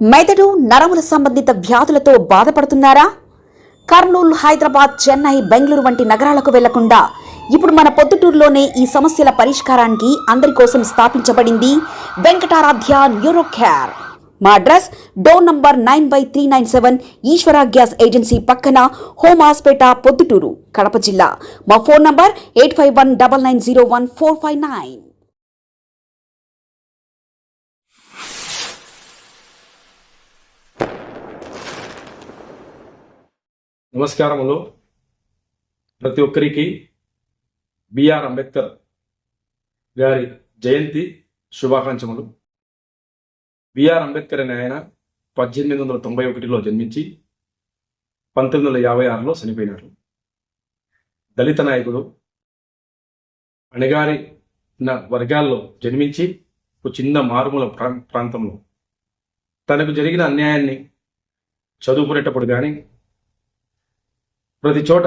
మెదడు నరముల సంబంధిత వ్యాధులతో బాధపడుతున్నారా? కర్నూలు, హైదరాబాద్, చెన్నై, బెంగళూరు వంటి నగరాలకు వెళ్లకుండా ఇప్పుడు మన పొద్దుటూరులోనే ఈ సమస్యల పరిష్కారానికి అందరి కోసం స్థాపించబడింది వెంకటారాధ్య న్యూరో కేర్. మా అడ్రస్ డోర్ నంబర్ 9/397 ఈశ్వర గ్యాస్ ఏజెన్సీ పక్కన, హోమ్ హాస్పేట, పొద్దుటూరు, కడప జిల్లా. మా ఫోన్ నంబర్ 8519901459. నమస్కారములు. ప్రతి ఒక్కరికి బిఆర్ అంబేద్కర్ గారి జయంతి శుభాకాంక్షలు. బిఆర్ అంబేద్కర్ అనే ఆయన 1891లో జన్మించి 1956లో చనిపోయినారు. దళిత నాయకుడు, అణగారిన వర్గాల్లో జన్మించి ఒక చిన్న మారుమూల ప్రాంతంలో తనకు జరిగిన అన్యాయాన్ని చదువుకునేటప్పుడు కానీ ప్రతి చోట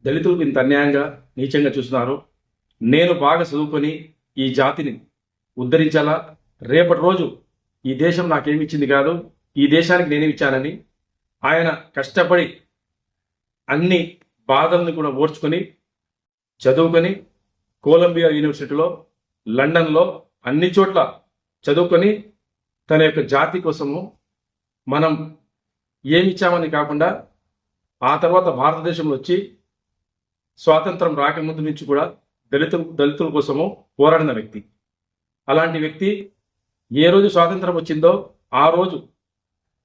దళితులకు ఇంత అన్యాయంగా నీచంగా చూస్తున్నారు, నేను బాగా చదువుకొని ఈ జాతిని ఉద్ధరించాలా, రేపటి రోజు ఈ దేశం నాకేమిచ్చింది కాదు, ఈ దేశానికి నేనేమిచ్చానని ఆయన కష్టపడి అన్ని బాధలను కూడా ఓర్చుకొని చదువుకొని కొలంబియా యూనివర్సిటీలో, లండన్లో అన్ని చోట్ల చదువుకొని తన యొక్క జాతి కోసము మనం ఏమిచ్చామని కాకుండా ఆ తర్వాత భారతదేశంలో వచ్చి స్వాతంత్రం రాకముందు నుంచి కూడా దళితుల కోసము పోరాడిన వ్యక్తి. అలాంటి వ్యక్తి ఏ రోజు స్వాతంత్రం వచ్చిందో ఆ రోజు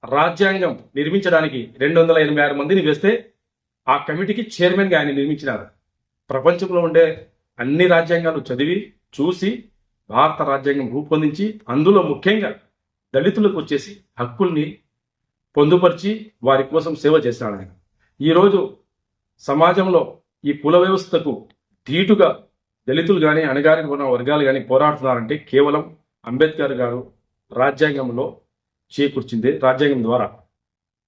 రాజ్యాంగం నిర్మించడానికి 286 మందిని వేస్తే ఆ కమిటీకి చైర్మన్గా ఆయన నిర్మించినారు. ప్రపంచంలో ఉండే అన్ని రాజ్యాంగాలు చదివి చూసి భారత రాజ్యాంగం రూపొందించి అందులో ముఖ్యంగా దళితులకు వచ్చేసి హక్కుల్ని పొందుపరిచి వారి కోసం సేవ చేశాడు ఆయన. ఈరోజు సమాజంలో ఈ కుల వ్యవస్థకు ధీటుగా దళితులు కానీ అణగారిన ఉన్న వర్గాలు కానీ పోరాడుతున్నారంటే కేవలం అంబేద్కర్ గారు రాజ్యాంగంలో చేకూర్చింది, రాజ్యాంగం ద్వారా.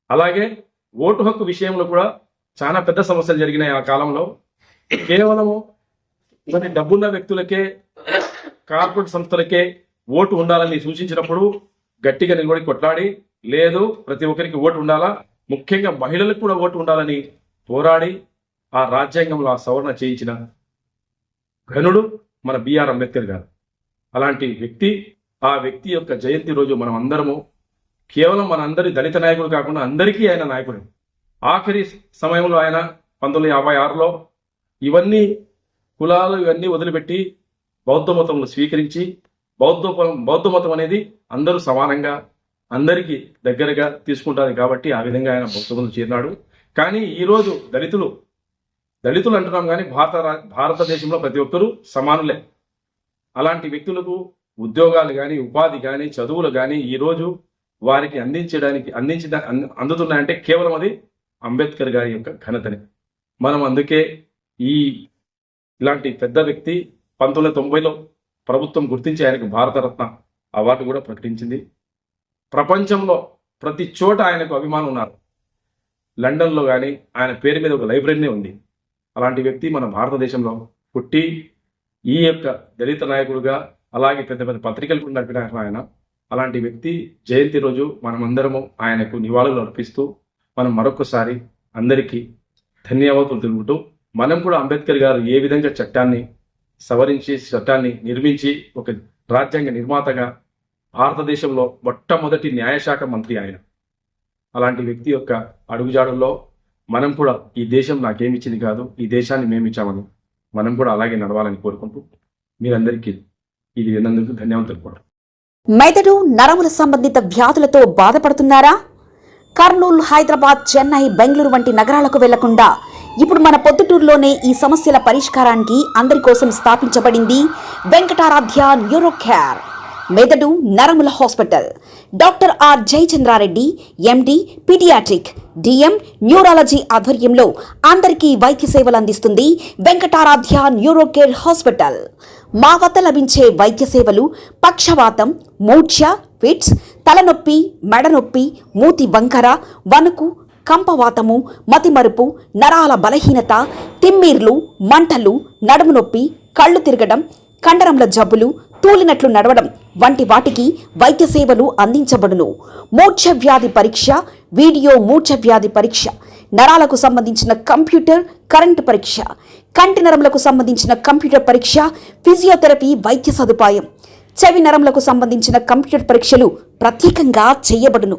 అలాగే ఓటు హక్కు విషయంలో కూడా చాలా పెద్ద సమస్యలు జరిగినాయి ఆ కాలంలో. కేవలము కొన్ని డబ్బున్న వ్యక్తులకే, కార్పొరేట్ సంస్థలకే ఓటు ఉండాలని సూచించినప్పుడు గట్టిగా నిలబడి కొట్లాడి, లేదు ప్రతి ఒక్కరికి ఓటు ఉండాలా, ముఖ్యంగా మహిళలకు కూడా ఓటు ఉండాలని పోరాడి ఆ రాజ్యాంగంలో ఆ సవరణ చేయించిన ఘనుడు మన బిఆర్ అంబేద్కర్ గారు. అలాంటి వ్యక్తి, ఆ వ్యక్తి యొక్క జయంతి రోజు మనం అందరము కేవలం మన అందరి దళిత నాయకుడు కాకుండా అందరికీ ఆయన నాయకుడు. ఆఖరి సమయంలో ఆయన 1956లో ఇవన్నీ కులాలు ఇవన్నీ వదిలిపెట్టి బౌద్ధ మతంలో స్వీకరించి బౌద్ధ మతం అనేది అందరూ సమానంగా అందరికీ దగ్గరగా తీసుకుంటుంది కాబట్టి ఆ విధంగా ఆయన బౌద్ధమతం చేరినాడు. కానీ ఈరోజు దళితులు అంటున్నాం కానీ భారతదేశంలో ప్రతి ఒక్కరూ సమానులే. అలాంటి వ్యక్తులకు ఉద్యోగాలు కానీ, ఉపాధి కానీ, చదువులు కానీ ఈరోజు వారికి అందుతున్నాయంటే కేవలం అది అంబేద్కర్ గారి యొక్క ఘనతనే. మనం అందుకే ఇలాంటి పెద్ద వ్యక్తి 1990లో ప్రభుత్వం గుర్తించి ఆయనకు భారతరత్న అవార్డు కూడా ప్రకటించింది. ప్రపంచంలో ప్రతి చోట ఆయనకు అభిమానులు ఉన్నారు. లండన్లో కానీ ఆయన పేరు మీద ఒక లైబ్రరీనే ఉంది. అలాంటి వ్యక్తి మన భారతదేశంలో పుట్టి ఈ యొక్క దళిత నాయకుడుగా, అలాగే పెద్ద పెద్ద పత్రికలు కూడా నడిపిన ఆయన. అలాంటి వ్యక్తి జయంతి రోజు మనమందరము ఆయనకు నివాళులు అర్పిస్తూ మనం మరొకసారి అందరికీ ధన్యవాదాలు తెలుపుతూ, మనం కూడా అంబేద్కర్ గారు ఏ విధంగా చట్టాన్ని సవరించి, చట్టాన్ని నిర్మించి ఒక రాజ్యాంగ నిర్మాతగా భారతదేశంలో మొట్టమొదటి న్యాయశాఖ మంత్రి ఆయన. అలాంటి వ్యక్తి యొక్క అడుగుజాడుల్లో మనం కూడా ఈ దేశం నాకేమిచ్చింది కాదు, ఈ దేశాన్ని మేమిచ్చామని మనం కూడా అలాగే నడవాలని కోరుకుంటూ మీరందరికీ ఇది విన్నందుకు ధన్యవాదాలు తెలుపుకోవడం. మెదడు నరముల సంబంధిత వ్యాధులతో బాధపడుతున్నారా? కర్నూలు, హైదరాబాద్, చెన్నై, బెంగళూరు వంటి నగరాలకు వెళ్లకుండా ఇప్పుడు మన పొద్దుటూరులోనే ఈ సమస్యల పరిష్కారానికి అందరి కోసం స్థాపించబడింది వెంకటారాధ్య న్యూరో కేర్. మెదడు నరముల hospital. Doctor R Jayachandra Reddy, MD, paediatric, DM, neurology ఆధ్వర్యంలో అందరికీ వైద్య సేవలు అందిస్తుంది వెంకటారాధ్య న్యూరో కేర్ హాస్పిటల్. మా వద్ద లభించే వైద్య సేవలు పక్షవాతం, మూర్ఛ, ఫిట్స్, తలనొప్పి, మెడనొప్పి, మూతి వంకర, వణుకు, కంపవాతము, మతిమరుపు, నరాల బలహీనత, తిమ్మిర్లు, మంటలు, నడుము నొప్పి, కళ్ళు తిరగడం, కండరముల జబ్బులు, తూలినట్లు నడవడం వంటి వాటికి వైద్య సేవలు అందించబడును. మూర్ఛ వ్యాధి పరీక్ష, వీడియో మూర్ఛ వ్యాధి పరీక్ష, నరాలకు సంబంధించిన కంప్యూటర్ కరెంటు పరీక్ష, కంటి నరములకు సంబంధించిన కంప్యూటర్ పరీక్ష, ఫిజియోథెరపీ వైద్య సదుపాయం, చెవి నరములకు సంబంధించిన కంప్యూటర్ పరీక్షలు ప్రత్యేకంగా చేయబడును.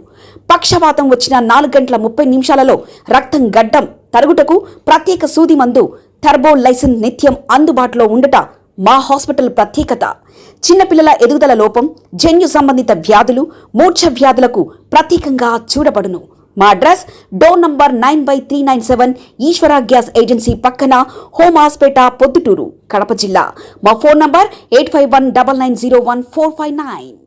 పక్షవాతం వచ్చిన 4 గంటల 30 నిమిషాలలో రక్తం గడ్డం తరుగుటకు ప్రత్యేక సూది మందు థర్బోలైసిన్ నిత్యం అందుబాటులో ఉండట మా హాస్పిటల్ ప్రత్యేకత. చిన్నపిల్లల ఎదుగుదల లోపం, జన్యు సంబంధిత వ్యాధులు, మూర్ఛ వ్యాధులకు ప్రత్యేకంగా చూడబడును. మా అడ్రస్ డోర్ నంబర్ 9/397 ఈశ్వర గ్యాస్ ఏజెన్సీ పక్కన, హోమాస్పేట, పొద్దుటూరు, కడప జిల్లా. మా ఫోన్ నంబర్ 8519901459.